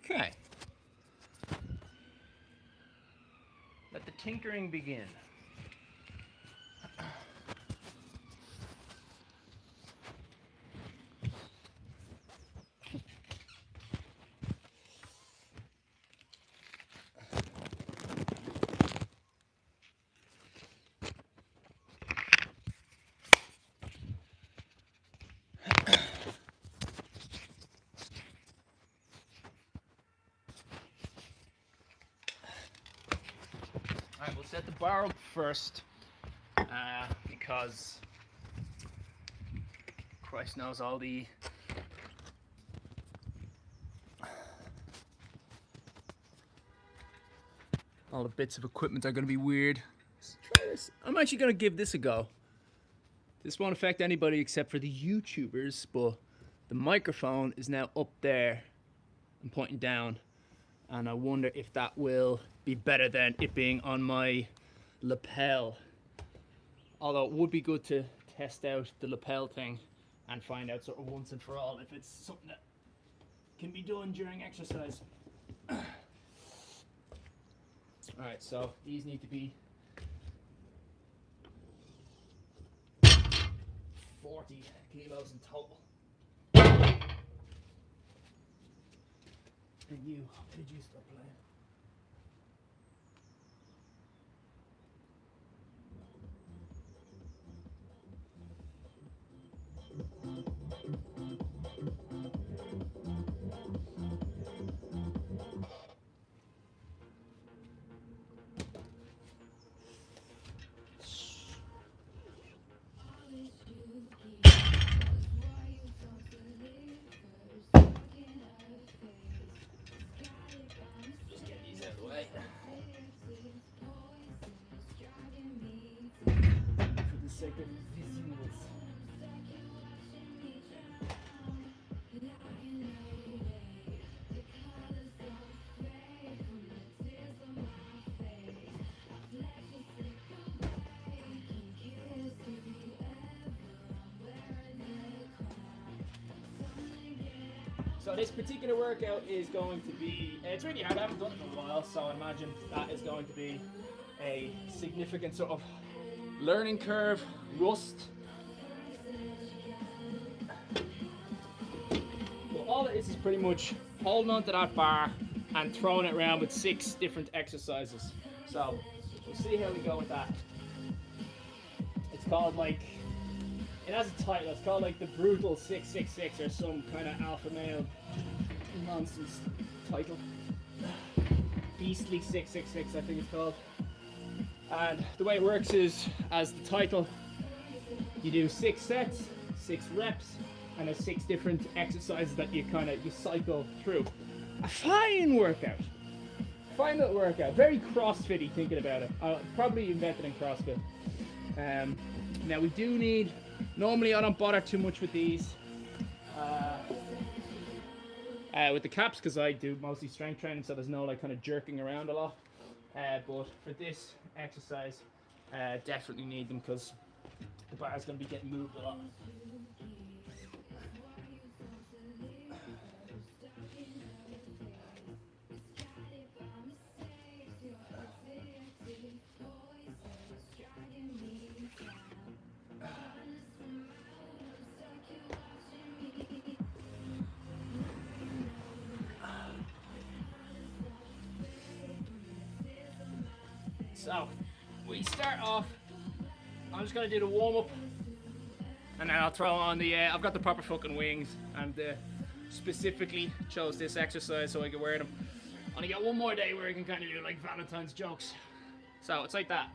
Okay. Let the tinkering begin. Alright, we'll set the bar up first because Christ knows all the bits of equipment are going to be weird. Let's try this. I'm actually going to give this a go. This won't affect anybody except for the YouTubers, but the microphone is now up there and pointing down, and I wonder if that will be better than it being on my lapel. Although it would be good to test out the lapel thing and find out sort of once and for all if it's something that can be done during exercise. Alright, so these need to be 40 kilos in total. And you, how did you stop playing? So this particular workout is going to be, it's really hard, I haven't done it in a while, so I imagine that is going to be a significant sort of learning curve, rust. Well, all it is pretty much holding onto that bar and throwing it around with 6 different exercises. So we'll see how we go with that. It's called like, it has a title, it's called like the Brutal 666 or some kind of alpha male nonsense title. Beastly 666 I think it's called. And the way it works is, as the title, you do 6 sets, 6 reps, and there's 6 different exercises that you cycle through. A fine workout. Fine little workout. Very CrossFit-y thinking about it. Probably invented in CrossFit. Now we do need, normally I don't bother too much with these, with the caps, because I do mostly strength training, so there's no like kind of jerking around a lot. But for this exercise, definitely need them because the bar is going to be getting moved a lot. So, we start off, I'm just going to do the warm-up, and then I'll throw on the, I've got the proper fucking wings, and specifically chose this exercise so I can wear them. Only got one more day where I can kind of do like Valentine's jokes. So, it's like that.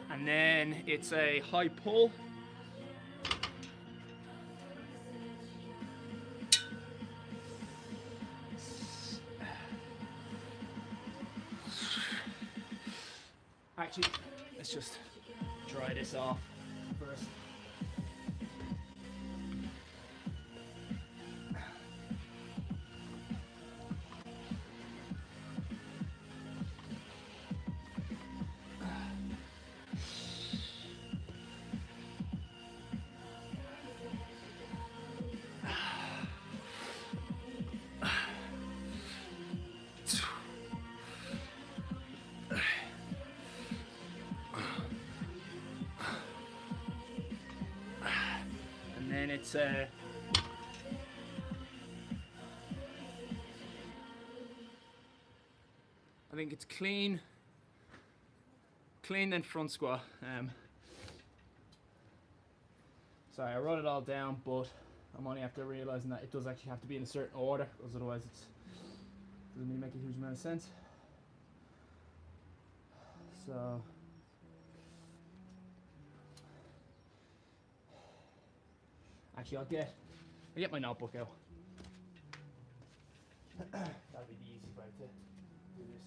And then it's a high pull. Actually, let's just dry this off first. it's I think it's clean then front squat. Sorry, I wrote it all down, but I'm only after realizing that it does actually have to be in a certain order, because otherwise it doesn't really make a huge amount of sense. So actually I'll get my notebook out. That'll be the easy way to do this.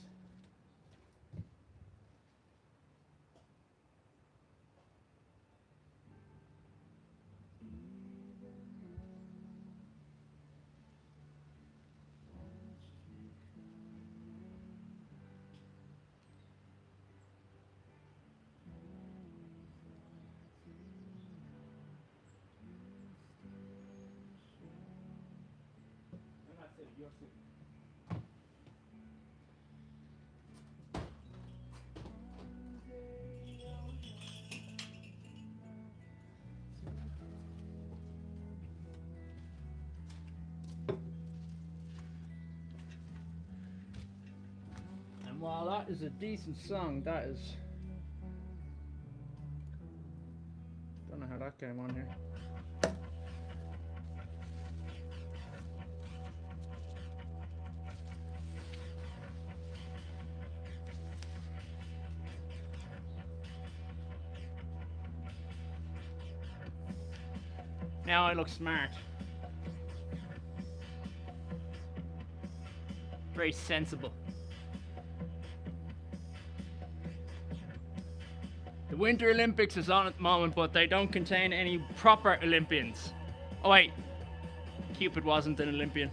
And while that is a decent song, that is, don't know how that came on here. Now I look smart. Very sensible. The Winter Olympics is on at the moment, but they don't contain any proper Olympians. Oh wait, Cupid wasn't an Olympian.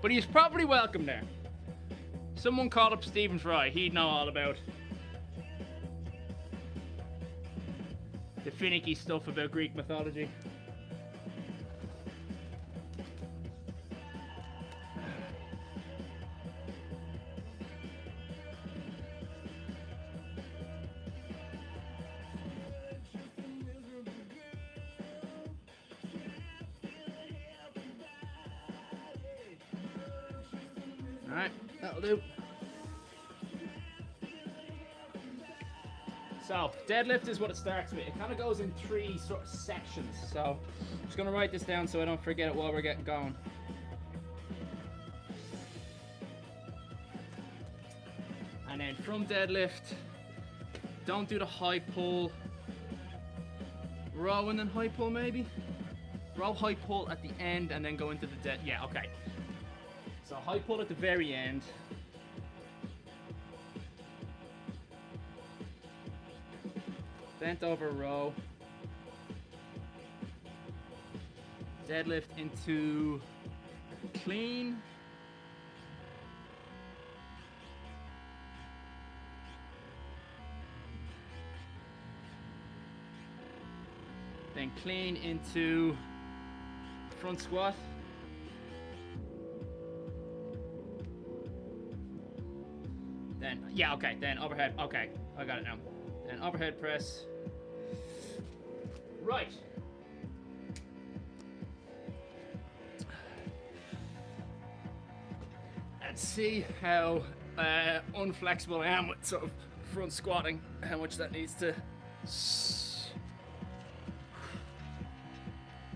But he's probably welcome there. Someone called up Stephen Fry, he'd know all about the finicky stuff about Greek mythology. Alright, that'll do. So, deadlift is what it starts with. It kind of goes in 3 sort of sections. So, I'm just going to write this down so I don't forget it while we're getting going. And then from deadlift, don't do the high pull. Row and then high pull maybe? Row, high pull at the end and then go into the dead. Yeah, okay. So high pull at the very end. Bent over row. Deadlift into clean. Then clean into front squat. Then, yeah, okay, then overhead, okay, I got it now. Then overhead press. Right. Let's see how unflexible I am with sort of front squatting, how much that needs to...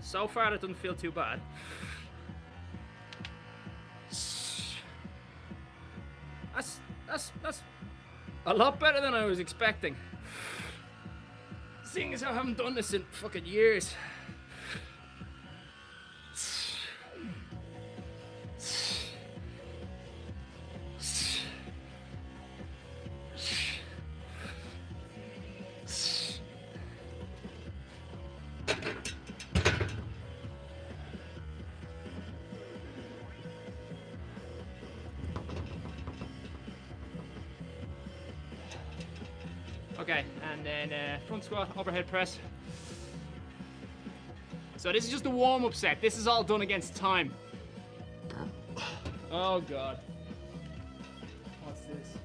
So far it doesn't feel too bad. That's a lot better than I was expecting. Seeing as I haven't done this in fucking years. Okay, and then front squat, overhead press. So this is just a warm-up set. This is all done against time. Oh God. What's this?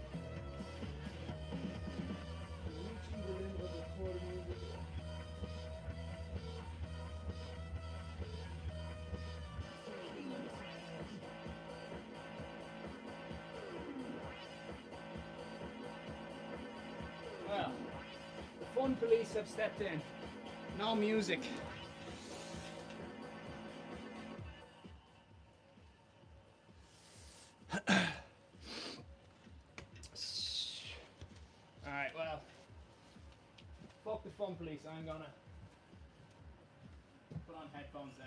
fun police have stepped in. No music. Alright, well, fuck the fun police. I'm gonna put on headphones then.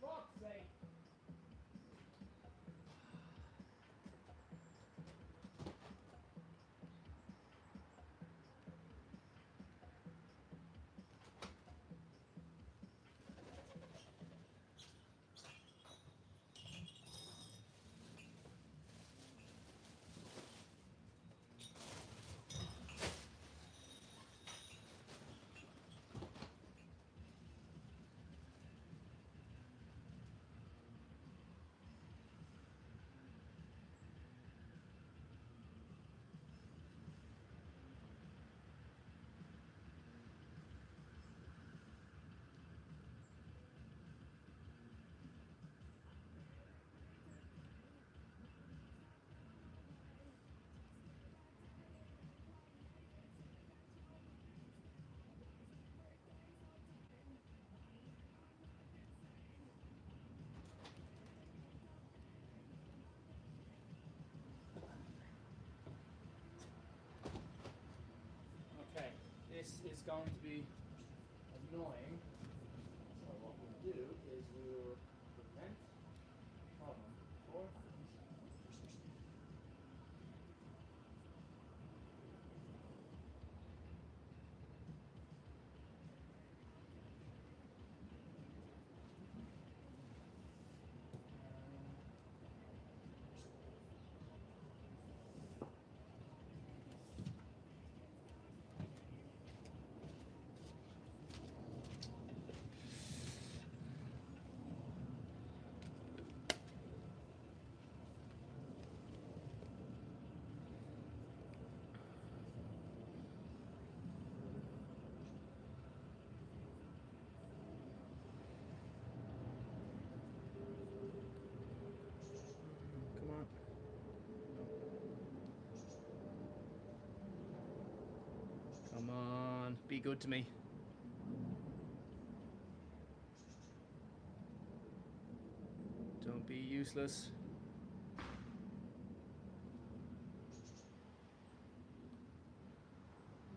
Fuck's sake. Okay, this is going to be annoying. So what we'll do is we'll prevent problem for Come on, be good to me. Don't be useless.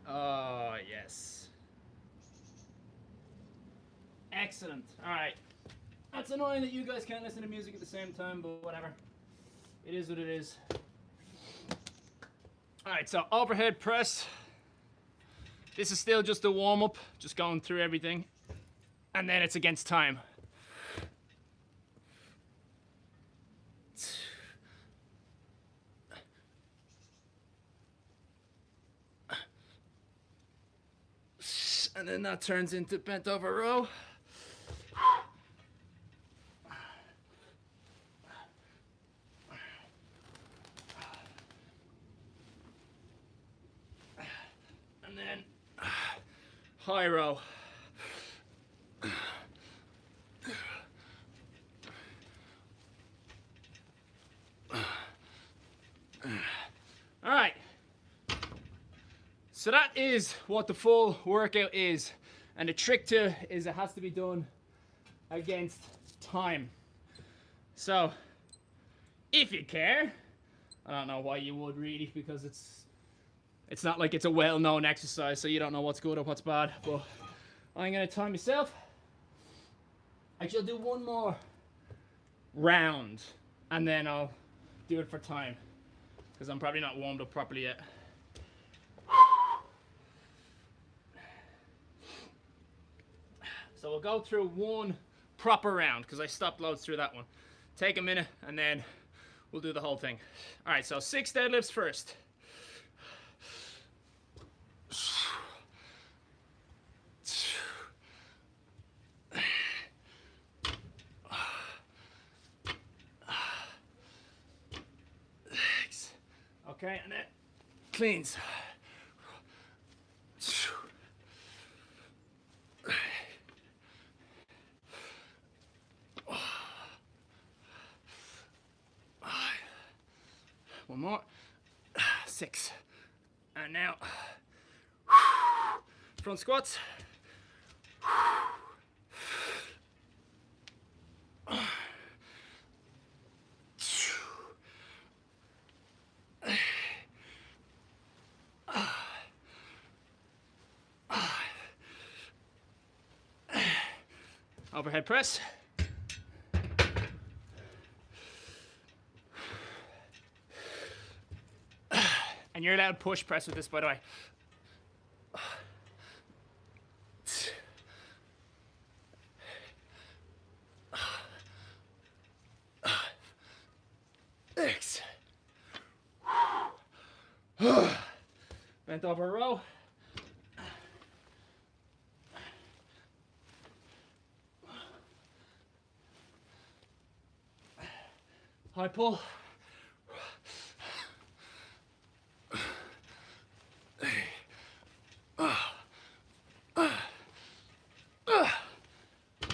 Oh, yes. Excellent. All right. That's annoying that you guys can't listen to music at the same time, but whatever. It is what it is. All right, so overhead press. This is still just a warm-up, just going through everything. And then it's against time. And then that turns into bent over row. And then high row. All right. So that is what the full workout is. And the trick to it is it has to be done against time. So if you care, I don't know why you would really, because it's not like it's a well-known exercise, so you don't know what's good or what's bad, but I'm gonna time myself. I shall do one more round and then I'll do it for time, because I'm probably not warmed up properly yet. So we'll go through one proper round, because I stopped loads through that one. Take a minute and then we'll do the whole thing. All right, so 6 deadlifts first. Okay, and then cleans. One more. 6. And now front squats. Overhead press. And you're allowed push press with this, by the way. X. Bent over row. High pull.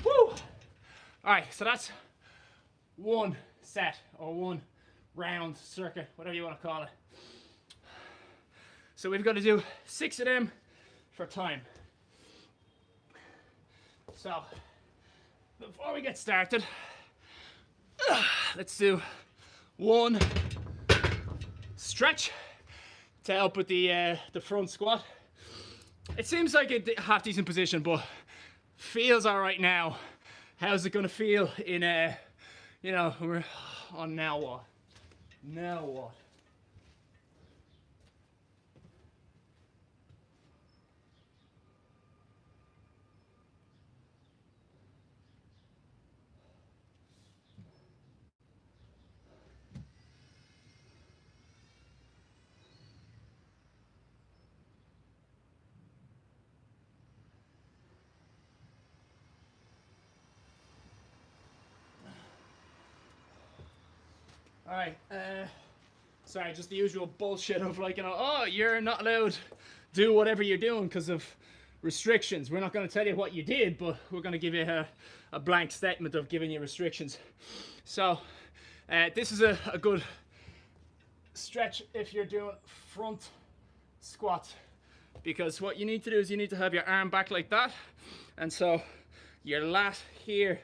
Woo! Alright, so that's one set or one round circuit, whatever you want to call it. So we've got to do 6 of them for time. So before we get started, let's do one stretch to help with the front squat. It seems like a half decent position, but feels all right now. How's it gonna feel in you know, we're on now what? Now what? All right, sorry, just the usual bullshit of like, you know, oh, you're not allowed to do whatever you're doing because of restrictions. We're not going to tell you what you did, but we're going to give you a blank statement of giving you restrictions. So this is a good stretch if you're doing front squat, because what you need to do is you need to have your arm back like that, and so your lat here,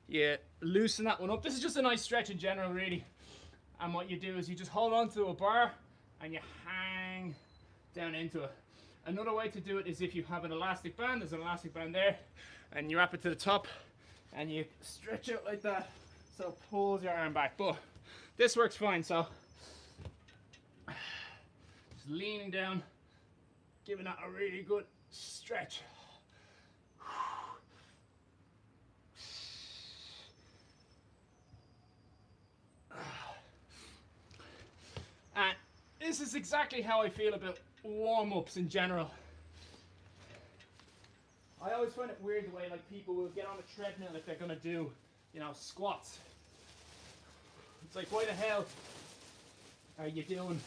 you loosen that one up. This is just a nice stretch in general, really. And what you do is you just hold on to a bar and you hang down into it. Another way to do it is if you have an elastic band, there's an elastic band there, and you wrap it to the top and you stretch out like that, so it pulls your arm back. But this works fine, so just leaning down, giving that a really good stretch. And this is exactly how I feel about warm-ups in general. I always find it weird the way like people will get on a treadmill if they're gonna do, you know, squats. It's like, why the hell are you doing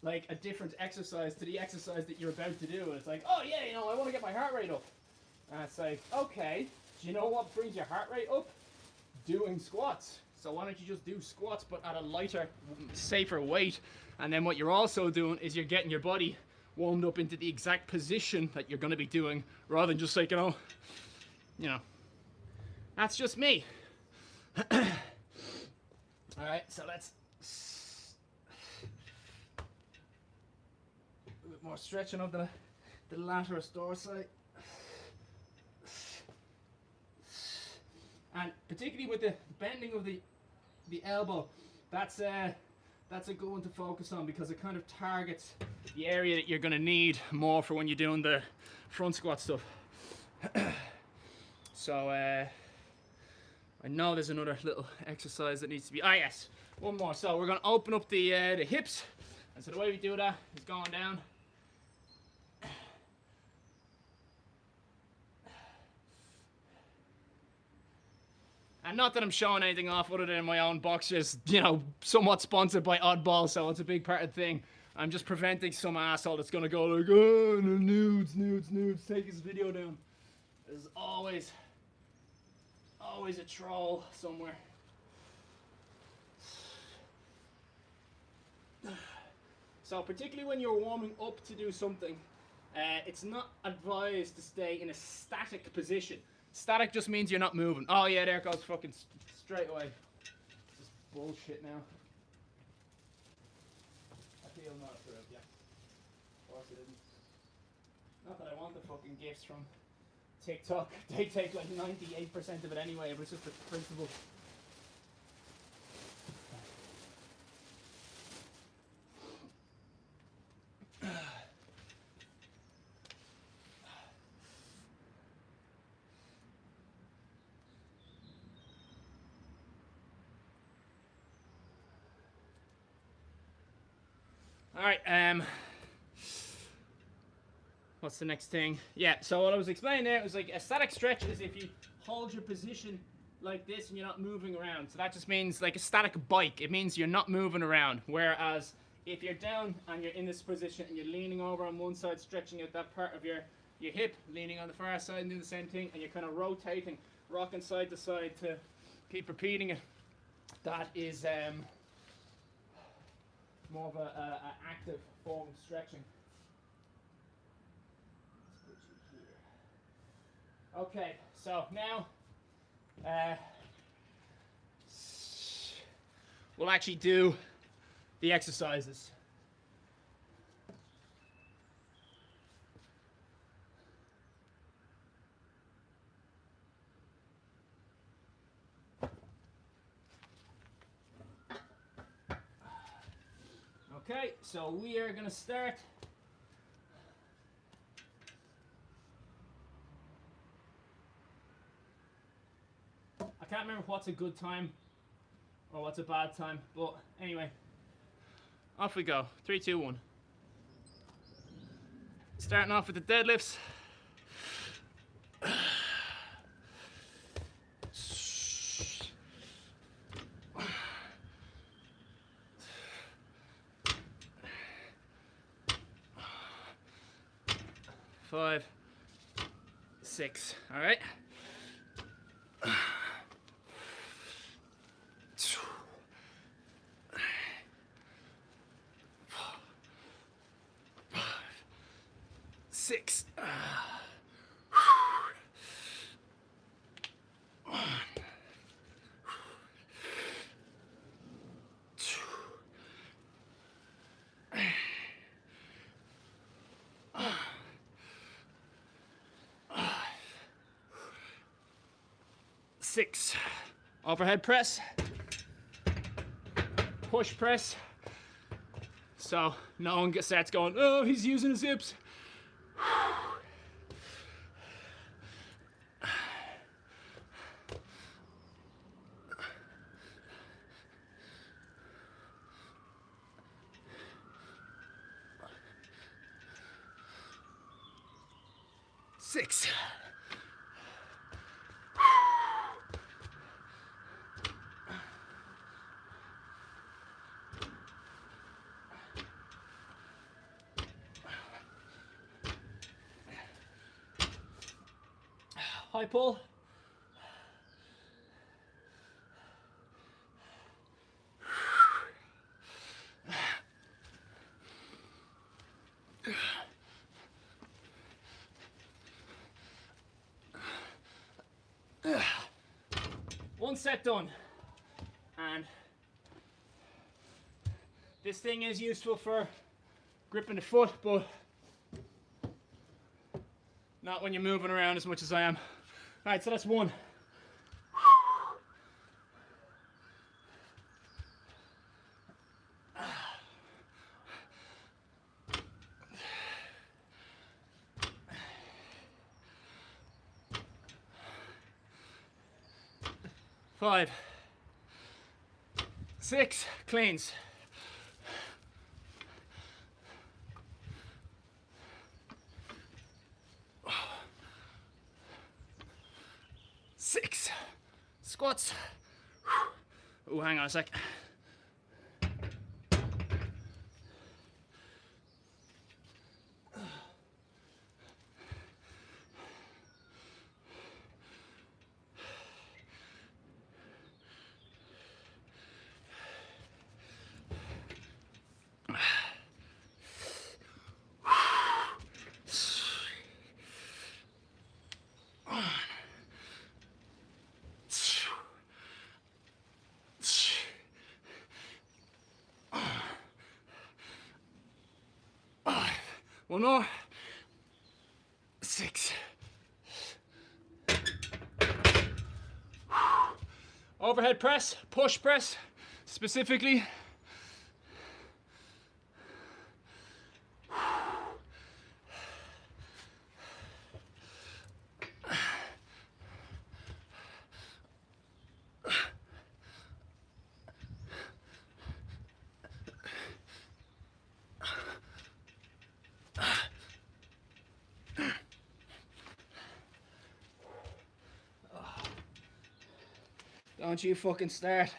like a different exercise to the exercise that you're about to do? And it's like, oh yeah, you know, I want to get my heart rate up. And it's like, okay, do you know what brings your heart rate up? Doing squats. So why don't you just do squats but at a lighter, safer weight? And then what you're also doing is you're getting your body warmed up into the exact position that you're going to be doing, rather than just like, you know, that's just me. All right, so let's a bit more stretching of the lataris dorsi. And particularly with the bending of the elbow, that's a good one to focus on, because it kind of targets the area that you're going to need more for when you're doing the front squat stuff. So I know there's another little exercise that needs to be, yes, one more. So we're going to open up the hips, and so the way we do that is going down. And not that I'm showing anything off other than my own boxers, you know, somewhat sponsored by Oddball, so it's a big part of the thing. I'm just preventing some asshole that's gonna go like, oh, no, nudes, take his video down. There's always a troll somewhere. So particularly when you're warming up to do something, it's not advised to stay in a static position. Static just means you're not moving. Oh yeah, there it goes fucking straight away. This is bullshit now. I feel not approved, yeah. Of course it isn't. Not that I want the fucking gifts from TikTok. They take like 98% of it anyway, but it's just the principle. Alright, what's the next thing? Yeah, so what I was explaining there was like a static stretch is if you hold your position like this and you're not moving around. So that just means like a static bike. It means you're not moving around. Whereas if you're down and you're in this position and you're leaning over on one side, stretching out that part of your hip, leaning on the far side and doing the same thing, and you're kind of rotating, rocking side to side to keep repeating it, that is more of an active form of stretching. Okay, so now we'll actually do the exercises. Okay, so we are going to start. I can't remember what's a good time or what's a bad time, but anyway, off we go. 3, 2, 1. Starting off with the deadlifts. Five, 6. All right. 6. 6. Overhead press. Push press. So no one starts going, oh, he's using his hips. Six. High pull. One set done. And this thing is useful for gripping the foot, but not when you're moving around as much as I am. Alright, so that's one. Five, 6, cleans. Six, Squats. Oh, hang on a sec. One more. 6. Overhead press, push press, specifically. Don't you fucking start.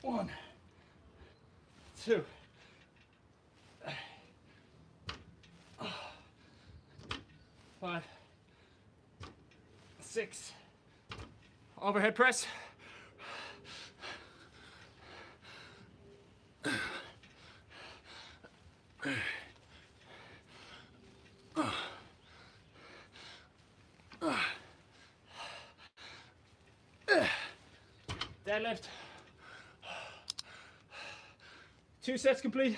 One, 2, 5, 6. Overhead press. Deadlift. 2 sets complete.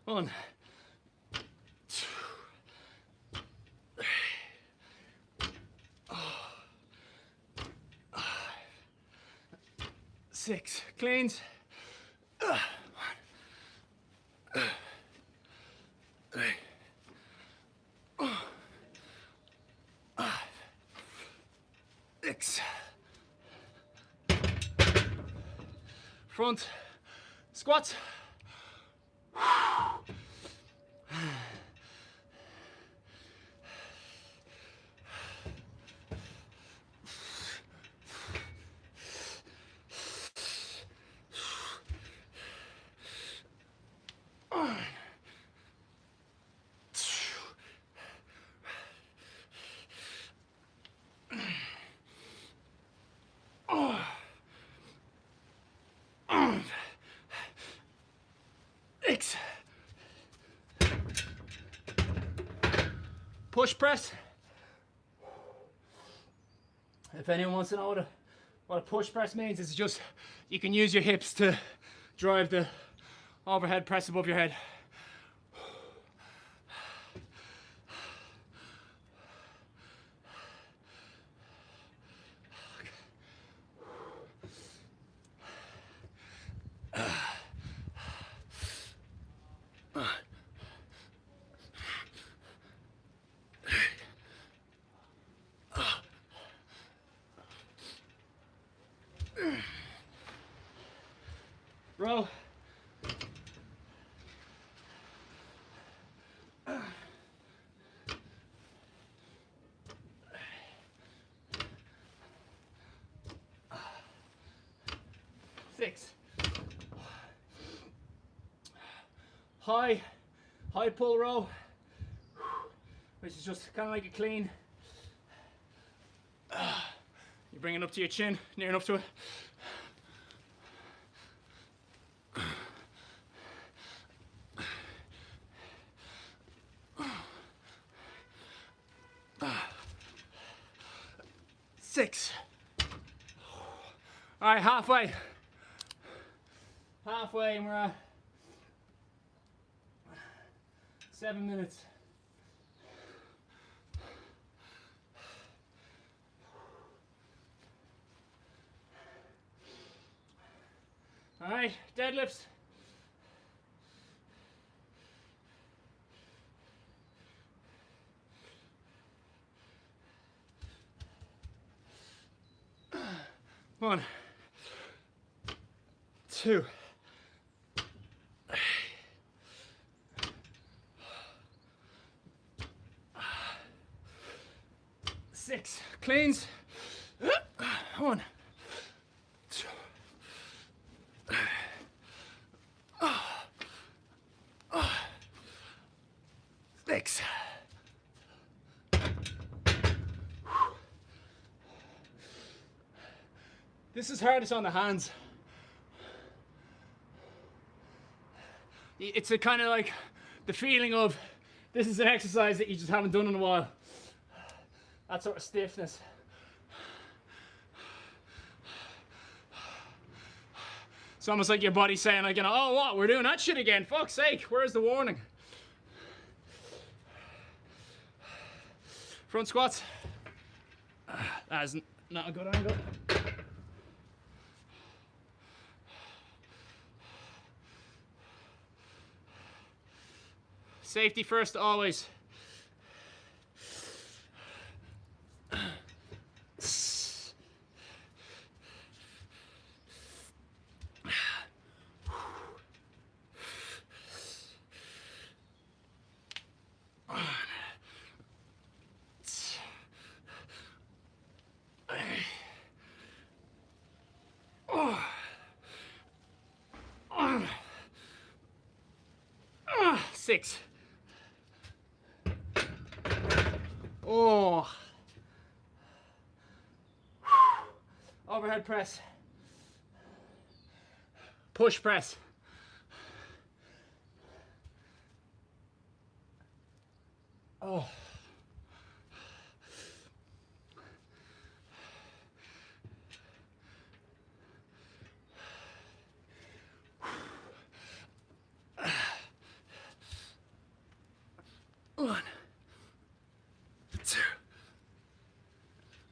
One, 2, 3, 4, 5, 6. Cleans. 1, 2, 3, 4, 5, 6. Front squats. X. Push press. If anyone wants to know what a push press means, it's just you can use your hips to drive the overhead press above your head. Row. Six. High pull row, which is just kind of like a clean. You bring it up to your chin, near enough to it. Six. All right, halfway, and we're 7 minutes. All right, deadlifts. One, two, six. Cleans. One, two, 6. This is hardest on the hands. It's a kind of like the feeling of this is an exercise that you just haven't done in a while. That sort of stiffness. It's almost like your body saying, like, you know, oh, what? We're doing that shit again. Fuck's sake. Where's the warning? Front squats. That is not a good angle. Safety first, always. Six. Oh. Overhead press. Push press. Oh. One, 2,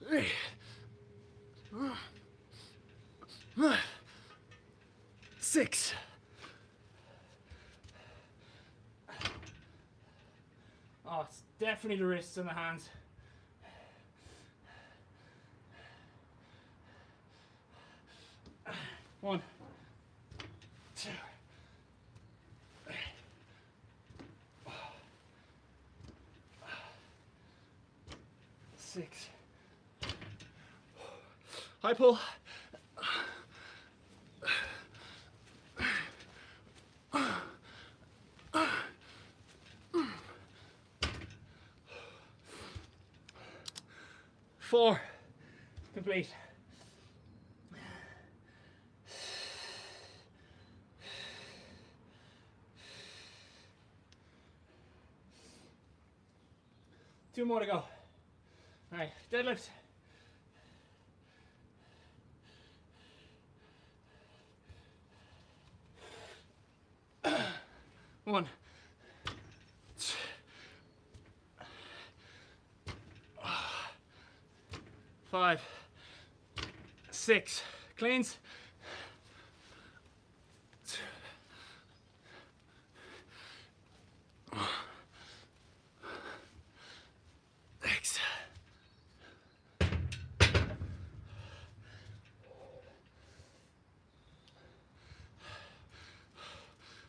3, 6. Oh, it's definitely the wrists and the hands. One, 2, 3. 6. High pull. 4. Complete. Two more to go. All right, deadlifts. One, 2, 5, 6. Cleans. 2, 6.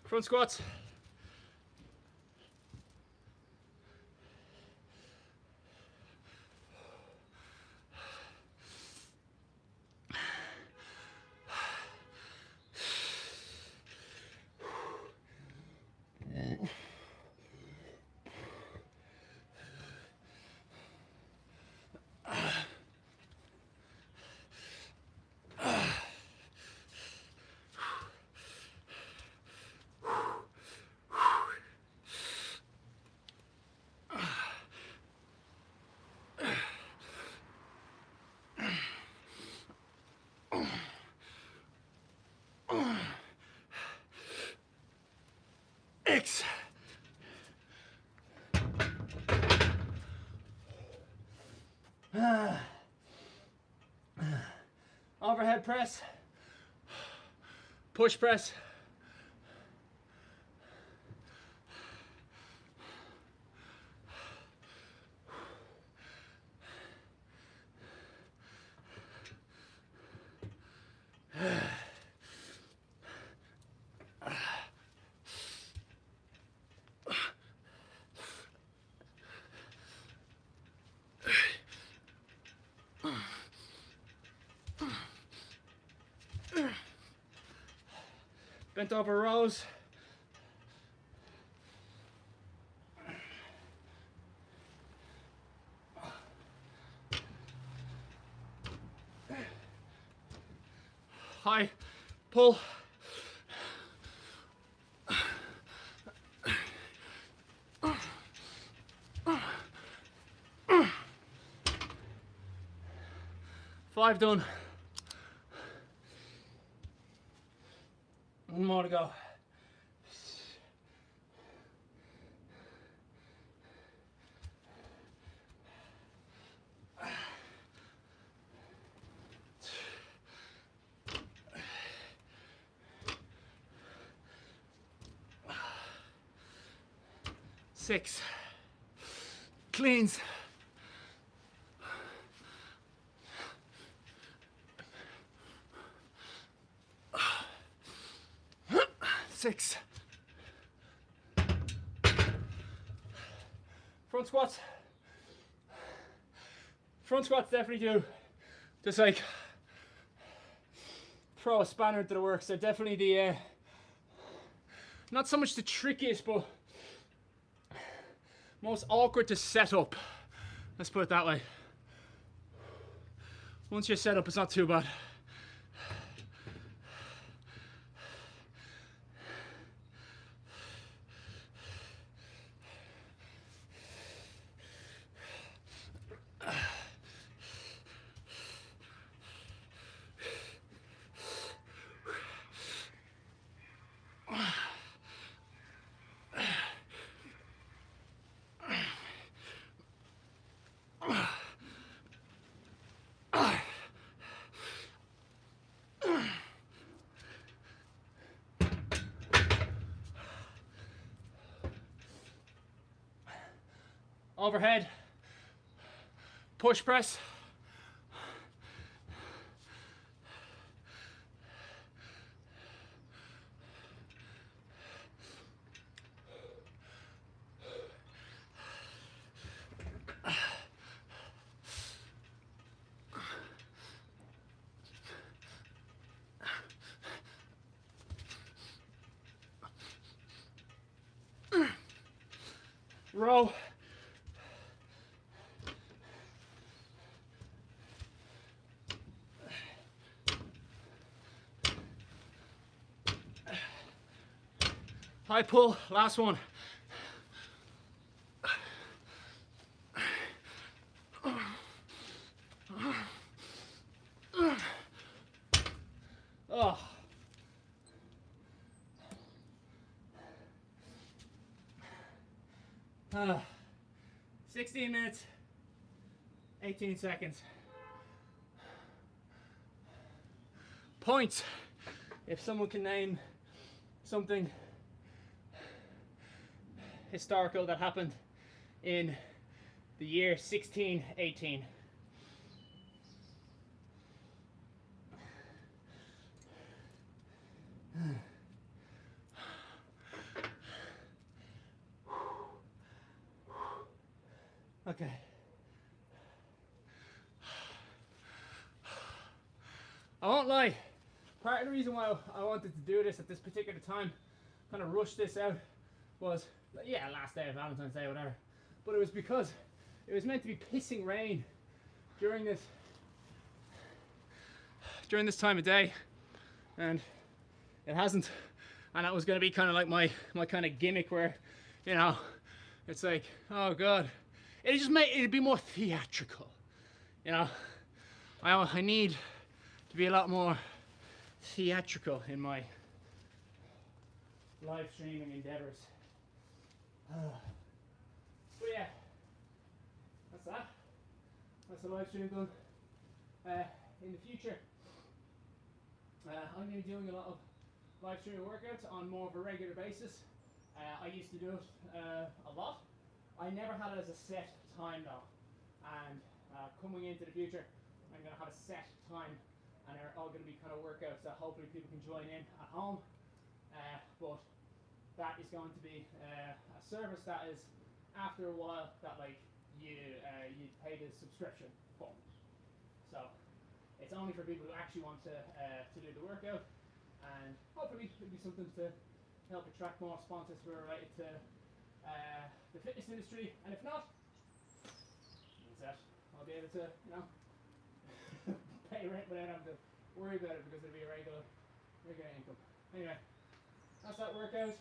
Front squats. X. overhead press, push press, bent over rows. High pull. Five done. One more to go. Six. Cleans. Six. Front squats. Front squats definitely do just like throw a spanner into the works. They're definitely the not so much the trickiest, but most awkward to set up. Let's put it that way. Once you're set up, it's not too bad. Overhead, push press. Row. High pull, last one. Oh. 16 minutes, 18 seconds. Points. If someone can name something historical that happened in the year 1618. Okay. I won't lie, part of the reason why I wanted to do this at this particular time, kind of rush this out, was, yeah, last day of Valentine's Day, whatever. But it was because it was meant to be pissing rain during this time of day, and it hasn't. And that was going to be kind of like my kind of gimmick where, you know, it's like, oh god, it'd be more theatrical, you know. I need to be a lot more theatrical in my live streaming endeavors. But yeah, that's that. That's the live stream done. In the future, I'm going to be doing a lot of live streaming workouts on more of a regular basis. I used to do it a lot. I never had it as a set time though, and coming into the future, I'm going to have a set time, and they're all going to be kind of workouts that hopefully people can join in at home. But that is going to be a service that is, after a while, that like you pay the subscription for. So it's only for people who actually want to do the workout, and hopefully it'll be something to help attract more sponsors who are related to the fitness industry. And if not, means that I'll be able to, you know, pay rent without having to worry about it, because it'll be a regular income. Anyway, that's that workout.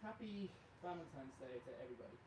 Happy Valentine's Day to everybody.